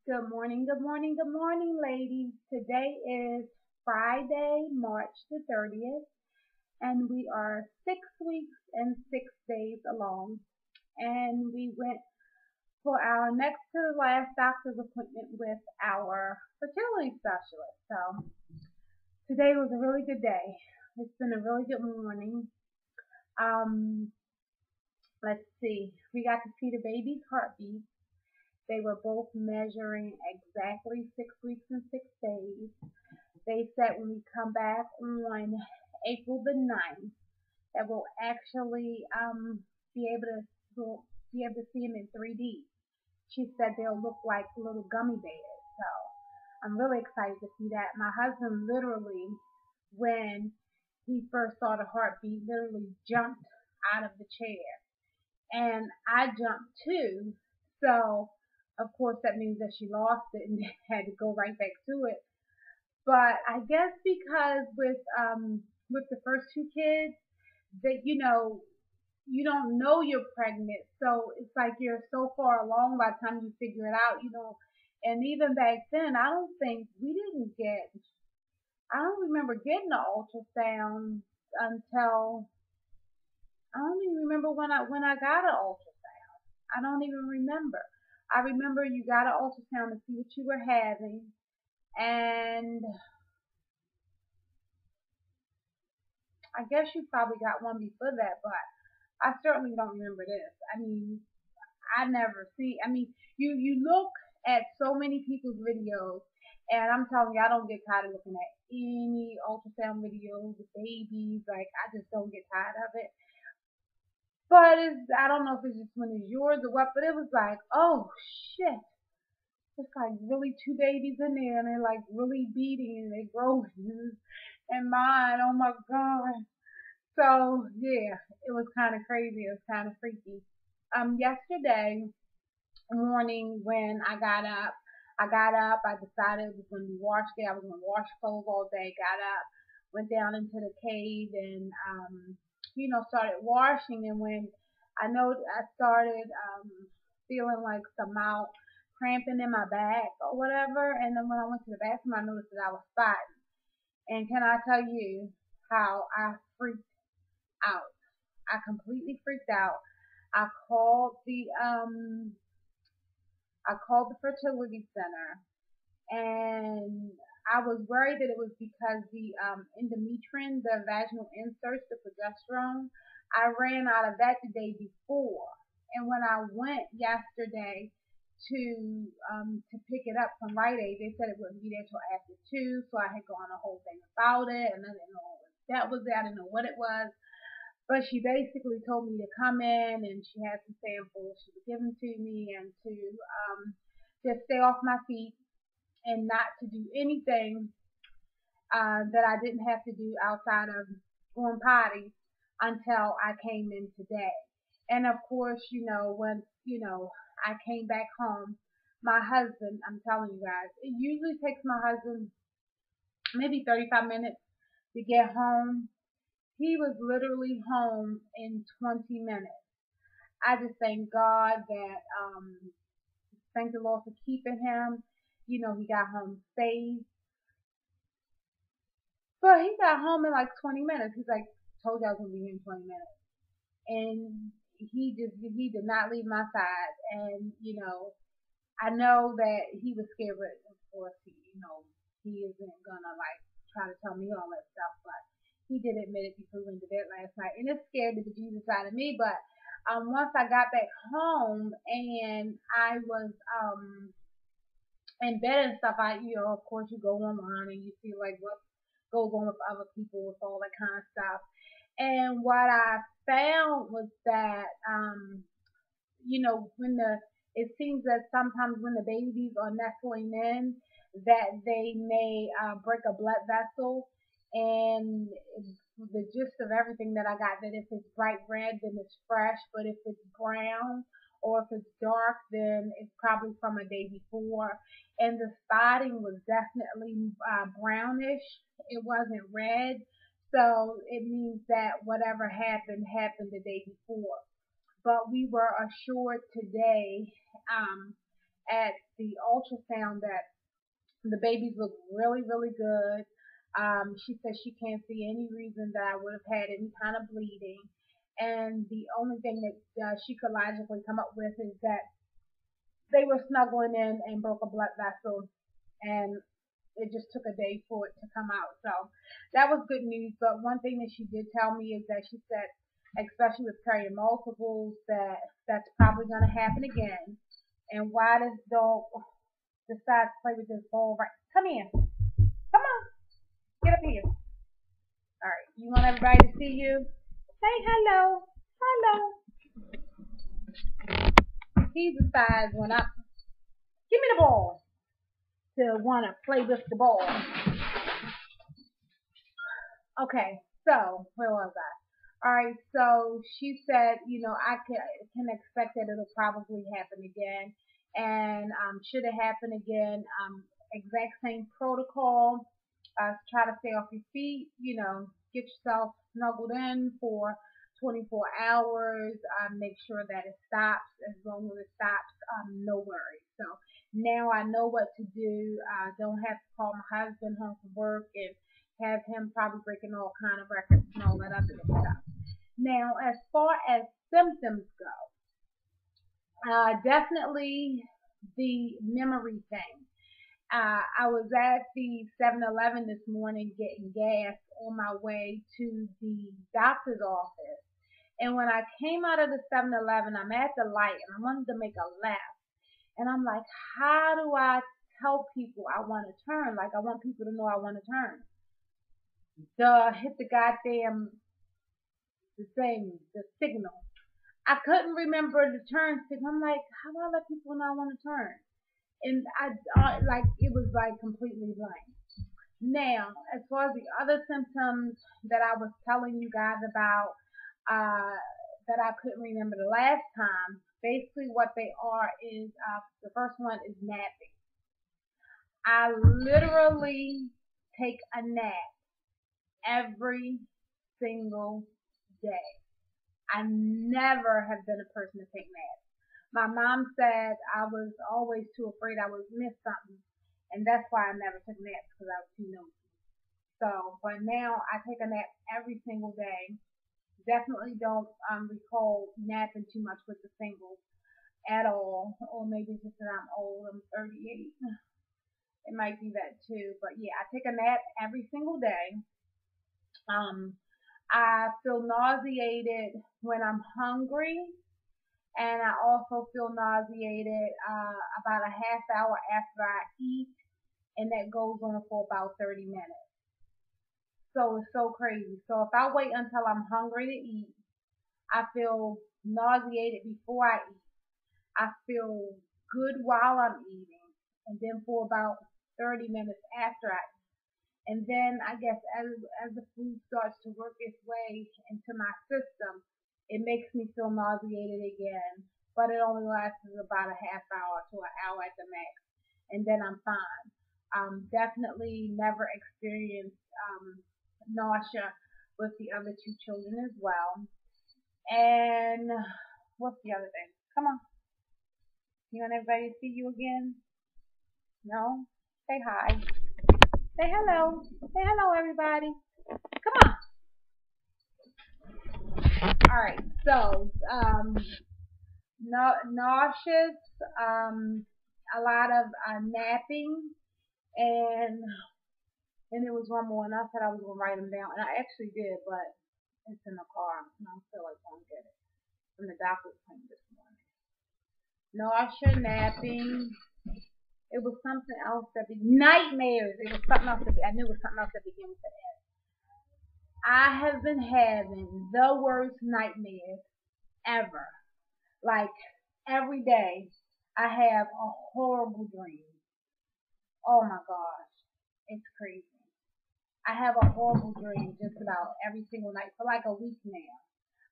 Good morning, good morning, good morning, ladies. Today is Friday, March the 30th, and we are 6 weeks and 6 days along. And we went for our next to the last doctor's appointment with our fertility specialist. So today was a really good day. It's been a really good morning. Um, let's see. We got to see the baby's heartbeat. They were both measuring exactly 6 weeks and 6 days. They said when we come back on April the 9th, that we'll actually be able to see them in 3D. She said they'll look like little gummy bears. So I'm really excited to see that. My husband literally, when he first saw the heartbeat, literally jumped out of the chair. And I jumped too. So of course that means that she lost it and had to go right back to it. But I guess because with the first two kids, that you don't know you're pregnant, so it's like you're so far along by the time you figure it out. And even back then, I don't remember getting an ultrasound until I don't even remember when I got an ultrasound. I don't even remember. I remember you got an ultrasound to see what you were having, and I guess you probably got one before that, but I certainly don't remember this. I mean, I never see. I mean, you look at so many people's videos, and I'm telling you, I don't get tired of looking at any ultrasound videos with babies. Like, I just don't get tired of it. But I don't know if it's just when it's yours or what, but it was like, oh shit. It's like really two babies in there, and they're like really beating and they're growing. And mine, oh my god. So yeah, it was kind of crazy. It was kind of freaky. Yesterday morning when I got up. I decided it was going to be wash day. I was going to wash clothes all day. Got up, went down into the cave, and started washing. And when I started feeling like somehow cramping in my back or whatever. And then when I went to the bathroom, I noticed that I was spotting. And can I tell you how I freaked out? I completely freaked out. I called the um I called the fertility center, and I was worried that it was because the endometrium, the vaginal inserts, the progesterone, I ran out of that the day before. And when I went yesterday to pick it up from Rite Aid, they said it wouldn't be there till after 2, so I had gone a whole thing about it, and I didn't know what that was. I didn't know what it was. But she basically told me to come in, and she had some samples she was giving to me, and to just stay off my feet and not to do anything that I didn't have to do outside of going potty until I came in today. And of course, when I came back home, my husband, I'm telling you guys, it usually takes my husband maybe 35 minutes to get home. He was literally home in 20 minutes. I just thank God that, thank the Lord for keeping him. He got home safe. But he got home in like 20 minutes. He's like, told you I was going to be here in 20 minutes. And he did not leave my side. And, I know that he was scared, but of course, he isn't going to like try to tell me all that stuff. But he did admit it before we went to bed last night. And it scared the bejesus out of me. But once I got back home and I was in bed and stuff, of course, you go online and you see like what goes on with other people with all that kind of stuff. And what I found was that, it seems that sometimes when the babies are nestling in, that they may break a blood vessel. And the gist of everything that I got, that if it's bright red, then it's fresh, but if it's brown or if it's dark, then it's probably from a day before. And the spotting was definitely brownish. It wasn't red. So it means that whatever happened the day before. But we were assured today, at the ultrasound that the babies look really, really good. She says she can't see any reason that I would have had any kind of bleeding. And the only thing that she could logically come up with is that they were snuggling in and broke a blood vessel, and it just took a day for it to come out. So that was good news. But one thing that she did tell me is that she said, especially with carrying multiples, that that's probably going to happen again. And why this dog decides to play with this ball right? Come here. Come on. Get up here. All right. You want everybody to see you? Say hello. Hello. He decides when I give me the ball to want to play with the ball. Okay, so where was I? All right, so she said, I can expect that it'll probably happen again, and should it happen again, exact same protocol. Try to stay off your feet. Get yourself snuggled in for 24 hours. Make sure that it stops. As long as it stops, no worries. So now I know what to do. I don't have to call my husband home from work and have him probably breaking all kind of records and all that other stuff. Now, as far as symptoms go, definitely the memory thing. I was at the 7-Eleven this morning getting gas on my way to the doctor's office. And when I came out of the 7-Eleven, I'm at the light and I wanted to make a left. And I'm like, how do I tell people I want to turn? Like, I want people to know I want to turn. Hit the goddamn the signal. I couldn't remember the turn signal. I'm like, how do I let people know I want to turn? And I it was like completely blank. Now, as far as the other symptoms that I was telling you guys about, that I couldn't remember the last time, basically what they are is, the first one is napping. I literally take a nap every single day. I never have been a person to take naps. My mom said I was always too afraid I would miss something, and that's why I never took naps, because I was too nosy. So, but now I take a nap every single day. Definitely don't recall napping too much with the singles at all, or maybe just that I'm old. I'm 38. It might be that too, but yeah, I take a nap every single day. I feel nauseated when I'm hungry, and I also feel nauseated about a half hour after I eat, and that goes on for about 30 minutes. So it's so crazy. So if I wait until I'm hungry to eat, I feel nauseated before I eat. I feel good while I'm eating, and then for about 30 minutes after I eat. And then I guess as the food starts to work its way into my system, it makes me feel nauseated again, but it only lasts about a half hour to an hour at the max, and then I'm fine. Definitely never experienced nausea with the other two children as well. And what's the other thing? Come on. You want everybody to see you again? No? Say hi. Say hello. Say hello, everybody. Come on. All right. So, nauseous, a lot of napping, and there was one more, and I said I was gonna write them down, and I actually did, but it's in the car, and I don't feel like going to get it from the doctor's appointment this morning. Nausea, napping. It was something else nightmares. It was something else I knew it was something else that began with the S. I have been having the worst nightmares ever. Like, every day I have a horrible dream. Oh my gosh. It's crazy. I have a horrible dream just about every single night for like a week now.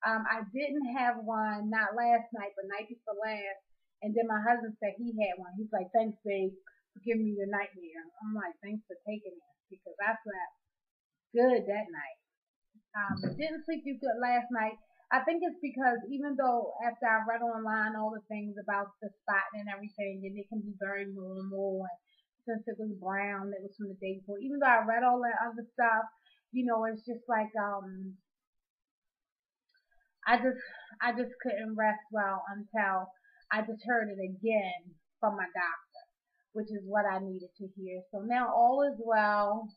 I didn't have one, not last night, but night before last. And then my husband said he had one. He's like, thanks, babe, for giving me the nightmare. I'm like, thanks for taking it, because I slept good that night. Didn't sleep too good last night. I think it's because even though after I read online all the things about the spotting and everything, and it can be very normal, and since it was brown, it was from the day before. Even though I read all that other stuff, it's just like I just I just couldn't rest well until I just heard it again from my doctor, which is what I needed to hear. So now all is well.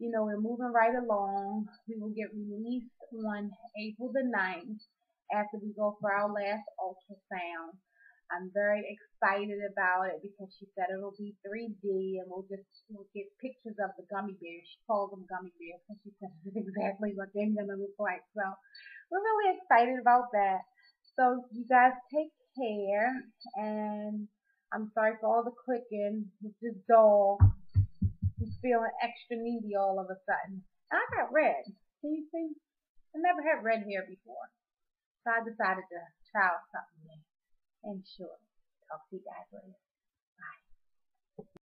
We're moving right along. We will get released on April the 9th after we go for our last ultrasound. I'm very excited about it because she said it'll be 3D and we'll get pictures of the gummy bears. She calls them gummy bears because she says it's exactly what they're going to look like. So we're really excited about that. So you guys take care, and I'm sorry for all the clicking with this dog. He's feeling extra needy all of a sudden. And I got red. Can you see? I never had red hair before. So I decided to try out something new. And sure, talk to you guys later.